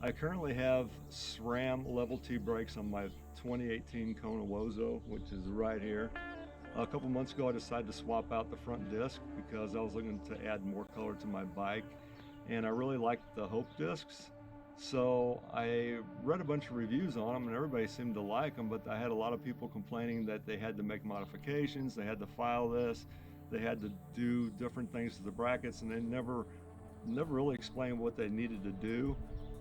I currently have Sram level 2 brakes on my 2018 Kona Wozo, which is right here. A couple months ago I decided to swap out the front disc because I was looking to add more color to my bike, and I really liked the Hope discs. So I read a bunch of reviews on them and everybody seemed to like them, but I had a lot of people complaining that they had to make modifications, they had to file this, they had to do different things to the brackets, and they never really explained what they needed to do.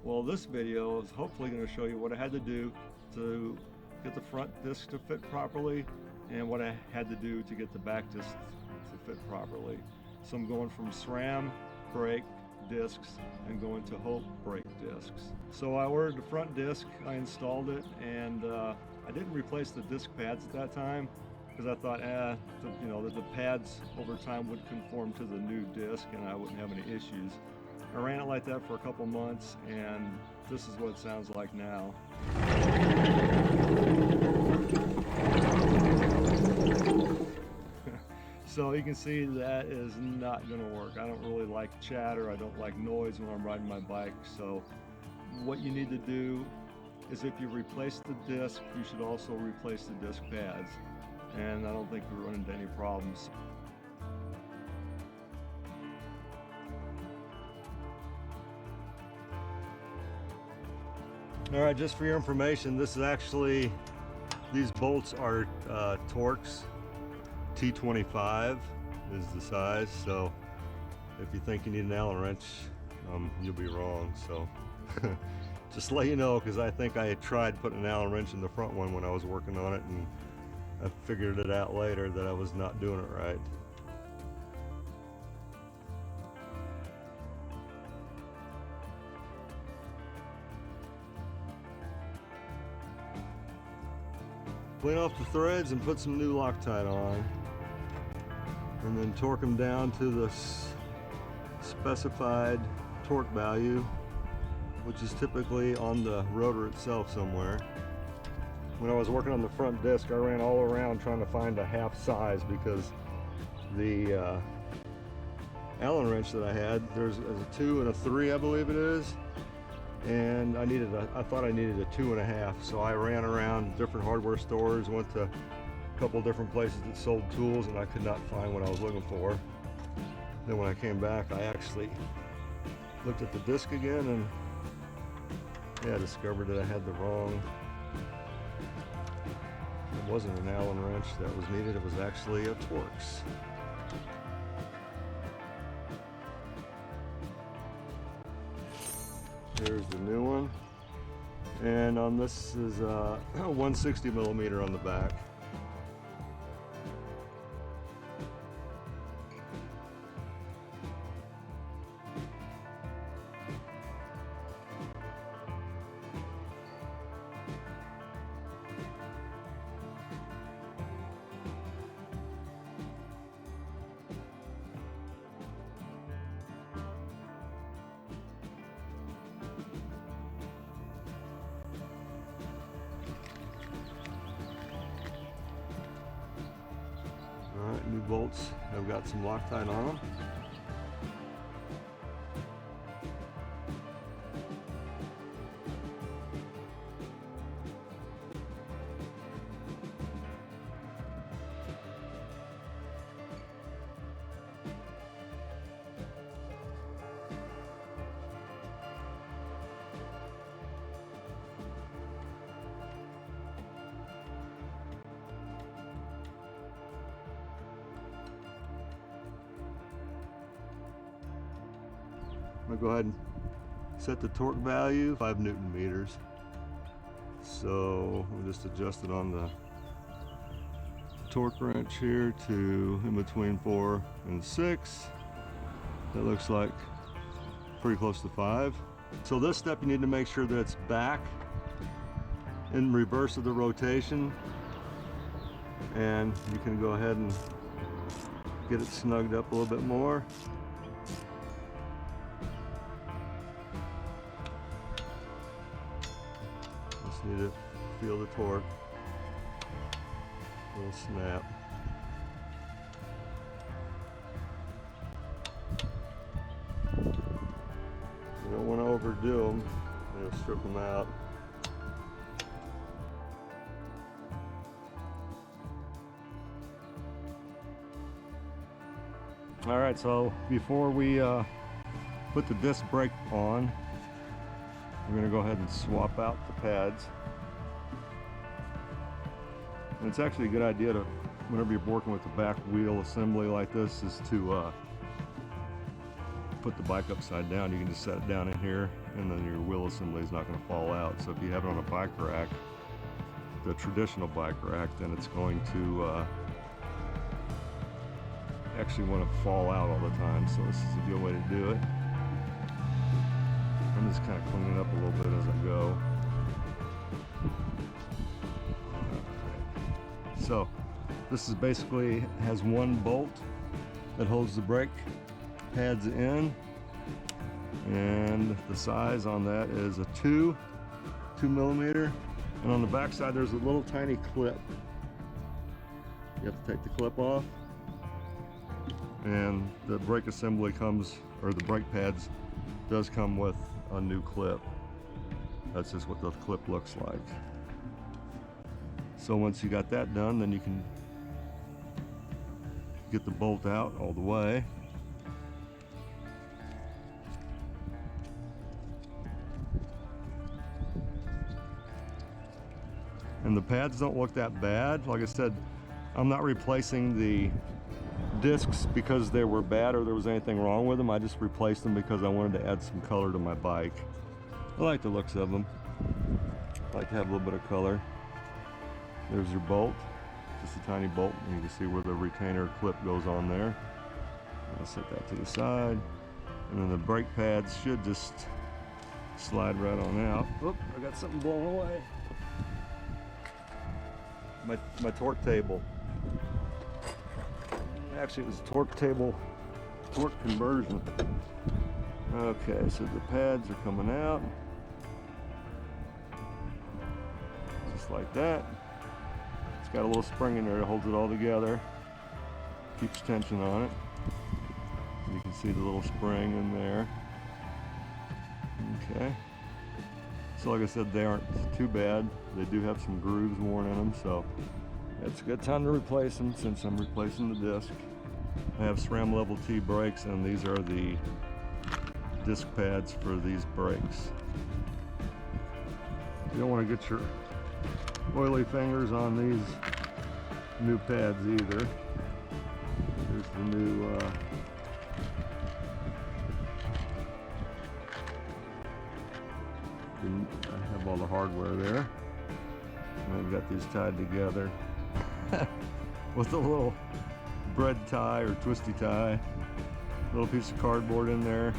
Well, this video is hopefully going to show you what I had to do to get the front disc to fit properly and what I had to do to get the back disc to fit properly. So I'm going from SRAM brake discs and going to Hope brake discs. So I ordered the front disc, I installed it, and I didn't replace the disc pads at that time because I thought, the pads over time would conform to the new disc and I wouldn't have any issues. I ran it like that for a couple months, and this is what it sounds like now. So you can see that is not going to work. I don't really like chatter, I don't like noise when I'm riding my bike. So what you need to do is, if you replace the disc, you should also replace the disc pads. And I don't think we run into any problems. Alright, just for your information, this is actually, these bolts are Torx. T25 is the size, so if you think you need an Allen wrench, you'll be wrong. So just let you know, because I think I had tried putting an Allen wrench in the front one when I was working on it, and I figured it out later that I was not doing it right. Clean off the threads and put some new Loctite on, and then torque them down to the specified torque value, which is typically on the rotor itself somewhere. When I was working on the front disc, I ran all around trying to find a half size, because the Allen wrench that I had, there's a 2 and a 3, I believe it is, and I thought I needed a 2.5. So I ran around different hardware stores, went to a couple different places that sold tools, and I could not find what I was looking for. Then when I came back, I actually looked at the disc again, and I discovered that I had the wrong. It wasn't an Allen wrench that was needed, it was actually a Torx. Here's the new one, and on this is 160 millimeter on the back. Alright, new bolts have got some Loctite on them. I'm going to go ahead and set the torque value 5 Newton meters. So we'll just adjust it on the torque wrench here to in between 4 and 6. That looks like pretty close to 5. So this step, you need to make sure that it's back in reverse of the rotation, and you can go ahead and get it snugged up a little bit more. Just need to feel the torque. Little snap. You don't want to overdo them. gonna strip them out. All right, so before we put the disc brake on, we're gonna go ahead and swap out the pads. And it's actually a good idea to, whenever you're working with the back wheel assembly like this, is to put the bike upside down. You can just set it down in here, and then your wheel assembly is not going to fall out. So if you have it on a bike rack, the traditional bike rack, then it's going to actually want to fall out all the time. So this is a good way to do it. I'm just kind of cleaning it up a little bit as I go. So this is basically has one bolt that holds the brake pads in, and the size on that is a 2 millimeter, and on the back side there's a little tiny clip. You have to take the clip off, and the brake assembly comes, or the brake pads does come with a new clip. That's just what the clip looks like. So once you got that done, then you can get the bolt out all the way. And the pads don't look that bad. Like I said, I'm not replacing the discs because they were bad or there was anything wrong with them. I just replaced them because I wanted to add some color to my bike. I like the looks of them. I like to have a little bit of color. There's your bolt, just a tiny bolt, and you can see where the retainer clip goes on there. I'll set that to the side, and then the brake pads should just slide right on out. Oop, I got something blown away. My torque table. Actually, it was a torque table, torque conversion. Okay, so the pads are coming out, just like that. It's got a little spring in there that holds it all together, keeps tension on it. You can see the little spring in there. Okay. So like I said, they aren't too bad. They do have some grooves worn in them, so it's a good time to replace them since I'm replacing the disc. I have Sram Level T brakes, and these are the disc pads for these brakes. You don't want to get your oily fingers on these new pads either. Here's the new I have all the hardware there, and I've got these tied together with a little bread tie or twisty tie, a little piece of cardboard in there,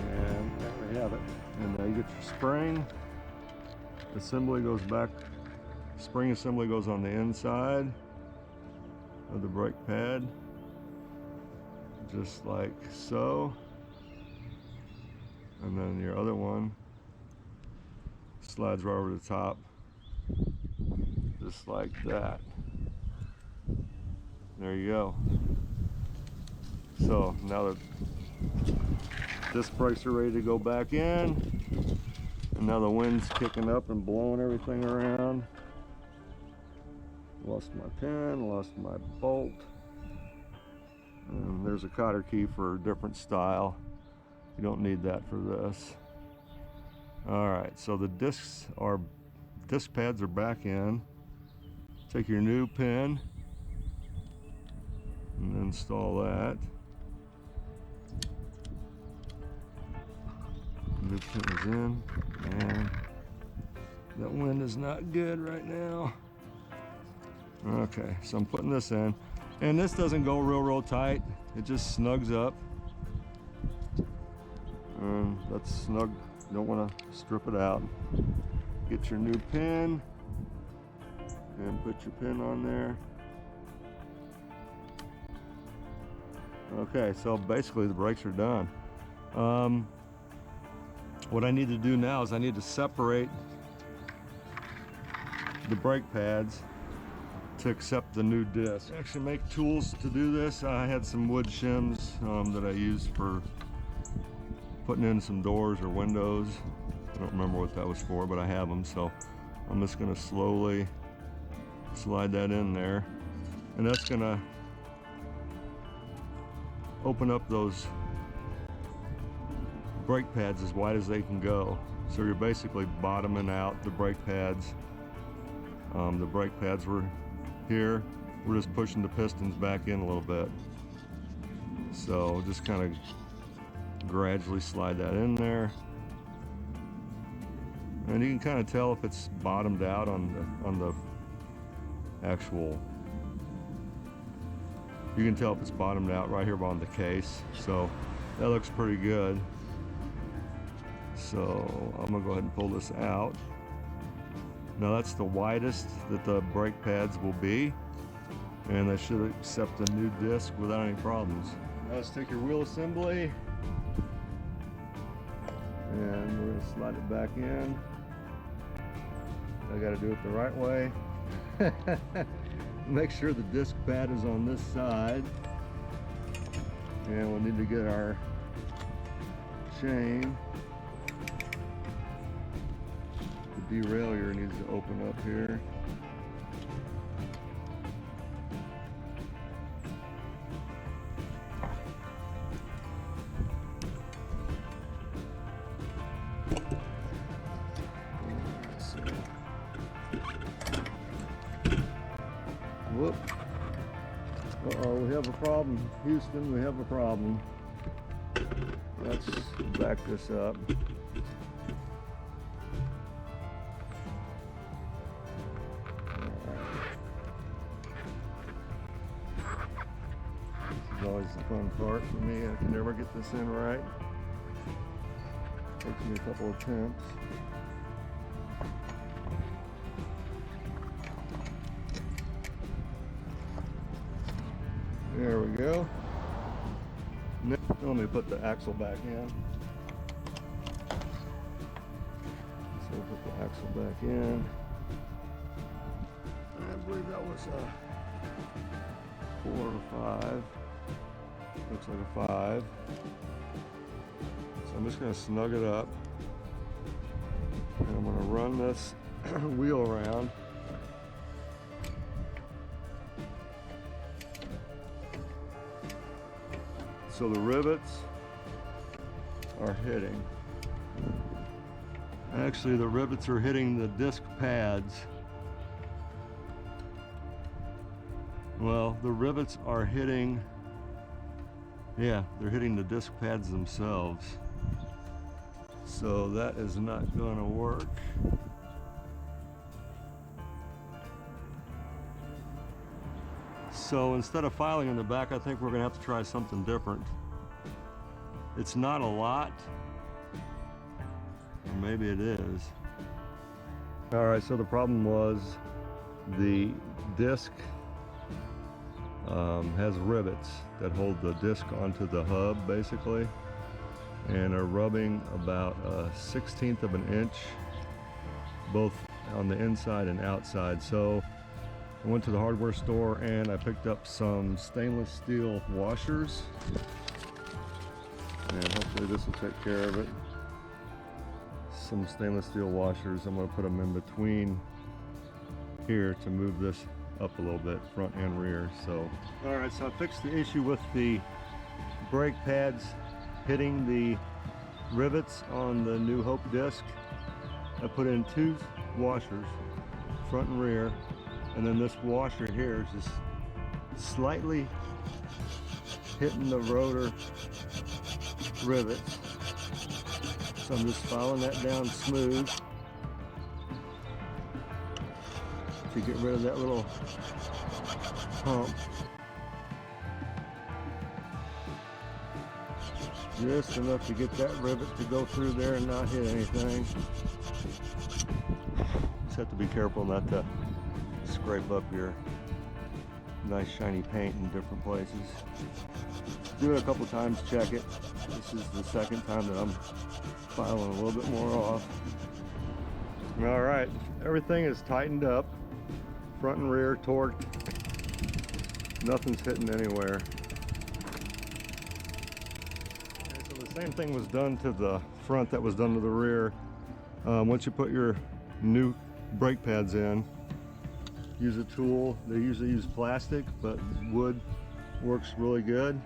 and there we have it. And now you get your spring assembly goes back. Spring assembly goes on the inside of the brake pad, just like so. And then your other one slides right over the top, just like that. There you go. So now that disc brakes are ready to go back in, and now the wind's kicking up and blowing everything around. Lost my pin, lost my bolt. And there's a cotter key for a different style. You don't need that for this. All right, so the disc pads are back in. Take your new pin and install that. New pin is in, and that wind is not good right now. Okay, so I'm putting this in, and this doesn't go real tight. It just snugs up. That's snug. You don't want to strip it out. Get your new pin and put your pin on there. Okay, so basically the brakes are done. What I need to do now is I need to separate the brake pads to accept the new disc. I actually make tools to do this. I had some wood shims that I used for putting in some doors or windows. I don't remember what that was for, but I have them, so I'm just going to slowly slide that in there, and that's going to open up those brake pads as wide as they can go. So you're basically bottoming out the brake pads. The brake pads were here. We're just pushing the pistons back in a little bit. So just kind of gradually slide that in there. And you can kind of tell if it's bottomed out on the actual, you can tell if it's bottomed out right here on the case. So that looks pretty good. So I'm gonna go ahead and pull this out. Now that's the widest that the brake pads will be, and that should accept a new disc without any problems. Now let's take your wheel assembly, and we're gonna slide it back in. I gotta do it the right way. Make sure the disc pad is on this side, and we'll need to get our chain. The derailleur needs to open up here. Whoop. Uh-oh, we have a problem. Houston, we have a problem. Let's back this up. This is always the fun part for me. I can never get this in right. Takes me a couple of attempts. There we go. Now, let me put the axle back in. So we'll put the axle back in. I believe that was a 4 or 5. Looks like a 5. So I'm just going to snug it up. And I'm going to run this wheel around. So the rivets are hitting. Actually, the rivets are hitting the disc pads. Well, the rivets are hitting, yeah, they're hitting the disc pads themselves. So that is not going to work. So instead of filing in the back, I think we're going to have to try something different. It's not a lot, or maybe it is. All right, so the problem was the disc has rivets that hold the disc onto the hub, basically, and are rubbing about a 1/16 of an inch, both on the inside and outside. So I went to the hardware store and I picked up some stainless steel washers, and hopefully this will take care of it. Some stainless steel washers. I'm going to put them in between here to move this up a little bit, front and rear. So, all right, so I fixed the issue with the brake pads hitting the rivets on the New Hope disc. I put in 2 washers, front and rear. And then this washer here is just slightly hitting the rotor rivets. So I'm just filing that down smooth to get rid of that little hump. Just enough to get that rivet to go through there and not hit anything. Just have to be careful not to scrape up your nice shiny paint in different places. Do it a couple times, check it. This is the second time that I'm filing a little bit more off. All right, everything is tightened up, front and rear, torqued. Nothing's hitting anywhere. Okay, so the Same thing was done to the front that was done to the rear. Once you put your new brake pads in, use a tool. They usually use plastic, but wood works really good.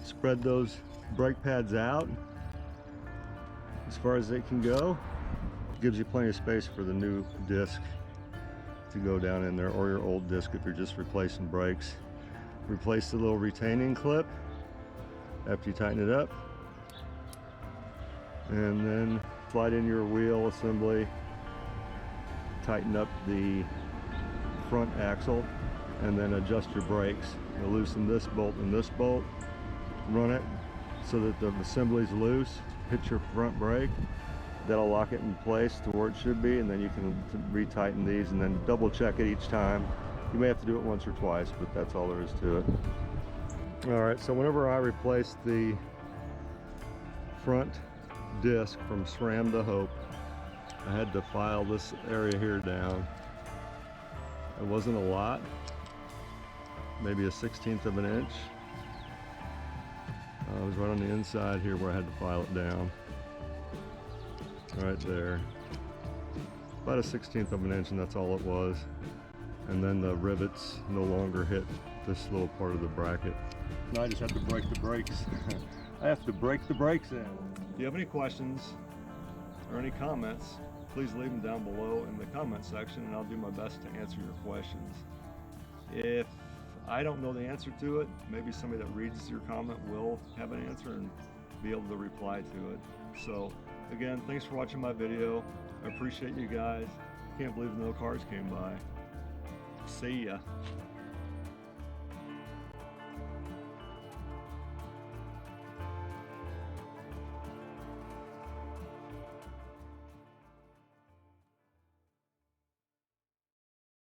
Spread those brake pads out as far as they can go. Gives you plenty of space for the new disc to go down in there, or your old disc if you're just replacing brakes. Replace the little retaining clip after you tighten it up, and then slide in your wheel assembly, tighten up the front axle, and then adjust your brakes. You'll loosen this bolt and this bolt, run it so that the assembly's loose, hit your front brake. That'll lock it in place to where it should be, and then you can retighten these and then double check it each time. You may have to do it once or twice, but that's all there is to it. Alright, so whenever I replaced the front disc from Sram to Hope, I had to file this area here down. It wasn't a lot, maybe a 1/16 of an inch. It was right on the inside here where I had to file it down. Right there. About a 1/16 of an inch, and that's all it was. And then the rivets no longer hit this little part of the bracket. Now I just have to break the brakes. I have to break the brakes in. If you have any questions or any comments, please leave them down below in the comment section, and I'll do my best to answer your questions. If I don't know the answer to it, maybe somebody that reads your comment will have an answer and be able to reply to it. So again, thanks for watching my video. I appreciate you guys. Can't believe no cars came by. See ya.